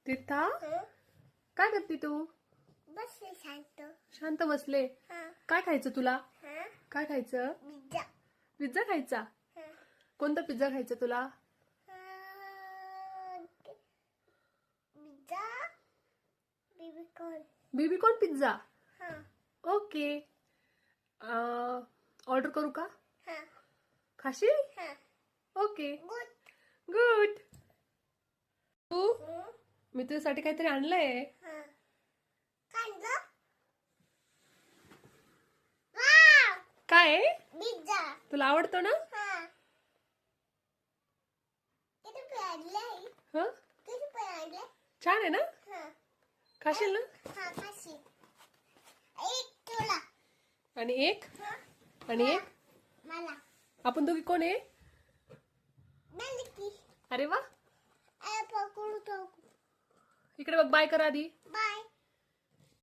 तीर्था काय करते तू? बसले शांत. शांत बसले. हा. काय खायचं तुला? हा. काय खायचं? पिझ्झा. पिझ्झा खायचा. हा. कोणता पिझ्झा खायचा तुला? पिझ्झा. बेबीकॉर्न. Baby corn pizza. हा. ओके. ऑर्डर करू का? हा. खाशील? हा. ओके. गुड. गुड. तू मी तुझ्यासाठी काहीतरी आणलंय. हा. काय ग? वाव! काय आहे? पिझ्झा. तुला आवडतो ना? हा. किती प्याडलंय? हं? किती प्याडलंय? छान आहे ना? हा. खाशील ना? हा, खाशी. एक तुला. आणि एक हा. आणि एक मला. आपण दोघी कोण आहे? मेलकी. अरे वा. पकडू तो. इकडे बघ, बाय कर आधी. बाय.